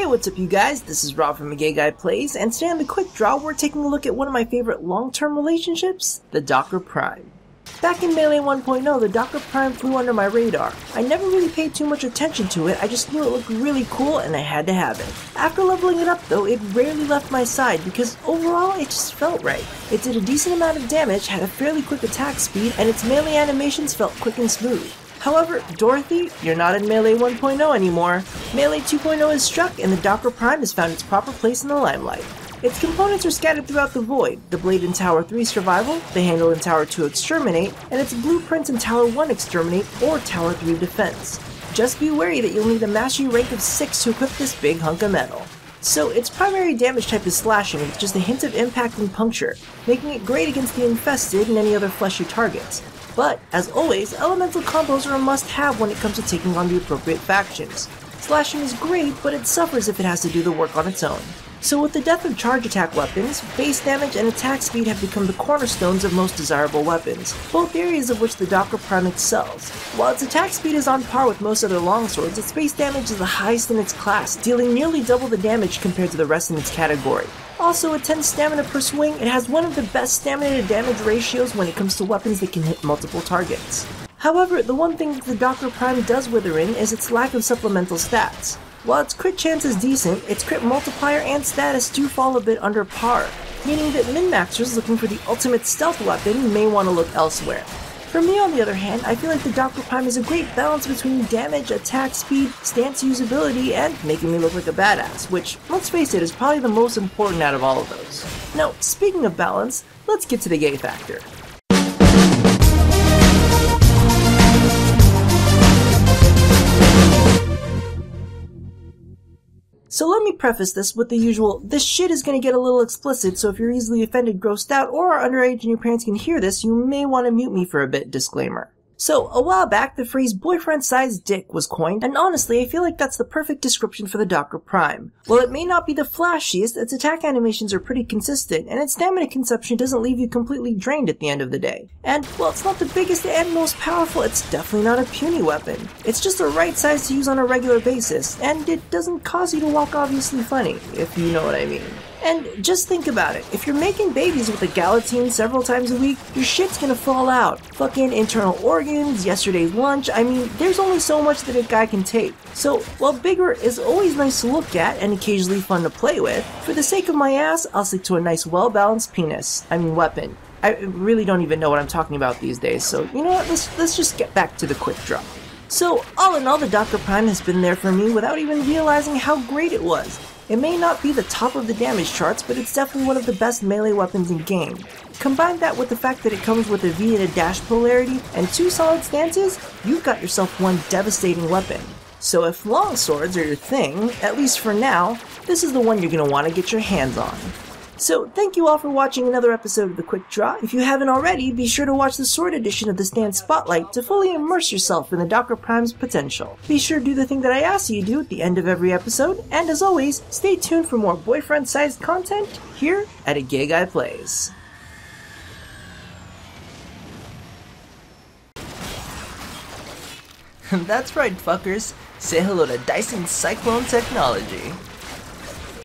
what's up you guys, this is Rob from A Gay Guy Plays, and today on the Quick Draw we're taking a look at one of my favorite long-term relationships, the Dakra Prime. Back in Melee 1.0, the Dakra Prime flew under my radar. I never really paid too much attention to it, I just knew it looked really cool and I had to have it. After leveling it up though, it rarely left my side because overall it just felt right. It did a decent amount of damage, had a fairly quick attack speed, and its melee animations felt quick and smooth. However, Dorothy, you're not in Melee 1.0 anymore. Melee 2.0 is struck and the Dakra Prime has found its proper place in the limelight. Its components are scattered throughout the void, the blade in Tower 3 Survival, the handle in Tower 2 Exterminate, and its blueprints in Tower 1 Exterminate or Tower 3 Defense. Just be wary that you'll need a mastery rank of 6 to equip this big hunk of metal. So its primary damage type is slashing with just a hint of impact and puncture, making it great against the infested and any other fleshy targets. But, as always, elemental combos are a must-have when it comes to taking on the appropriate factions. Slashing is great, but it suffers if it has to do the work on its own. So with the death of charge attack weapons, base damage and attack speed have become the cornerstones of most desirable weapons, both areas of which the Dakra Prime excels. While its attack speed is on par with most other longswords, its base damage is the highest in its class, dealing nearly double the damage compared to the rest in its category. Also, at 10 stamina per swing, it has one of the best stamina to damage ratios when it comes to weapons that can hit multiple targets. However, the one thing that the Dakra Prime does wither in is its lack of supplemental stats. While its crit chance is decent, its crit multiplier and status do fall a bit under par, meaning that min-maxers looking for the ultimate stealth weapon may want to look elsewhere. For me, on the other hand, I feel like the Dakra Prime is a great balance between damage, attack speed, stance usability, and making me look like a badass, which, let's face it, is probably the most important out of all of those. Now, speaking of balance, let's get to the gay factor. So let me preface this with the usual, this shit is gonna get a little explicit, so if you're easily offended, grossed out, or are underage and your parents can hear this, you may want to mute me for a bit disclaimer. So, a while back, the phrase boyfriend-sized dick was coined, and honestly, I feel like that's the perfect description for the Dakra Prime. While it may not be the flashiest, its attack animations are pretty consistent, and its stamina consumption doesn't leave you completely drained at the end of the day. And, while it's not the biggest and most powerful, it's definitely not a puny weapon. It's just the right size to use on a regular basis, and it doesn't cause you to walk obviously funny, if you know what I mean. And just think about it, if you're making babies with a Galatine several times a week, your shit's gonna fall out. Fucking internal organs, yesterday's lunch, I mean, there's only so much that a guy can take. So, while bigger is always nice to look at and occasionally fun to play with, for the sake of my ass, I'll stick to a nice well-balanced weapon. I really don't even know what I'm talking about these days, so you know what, let's just get back to the quick draw. So, all in all, the Dakra Prime has been there for me without even realizing how great it was. It may not be the top of the damage charts, but it's definitely one of the best melee weapons in game. Combine that with the fact that it comes with a V and a dash polarity, and 2 solid stances, you've got yourself one devastating weapon. So if longswords are your thing, at least for now, this is the one you're going to want to get your hands on. So thank you all for watching another episode of The Quick Draw. If you haven't already, be sure to watch the Sword edition of the Stand Spotlight to fully immerse yourself in the Dakra Prime's potential. Be sure to do the thing that I ask you to do at the end of every episode, and as always, stay tuned for more boyfriend-sized content here at A Gay Guy Plays. That's right, fuckers. Say hello to Dyson Cyclone technology.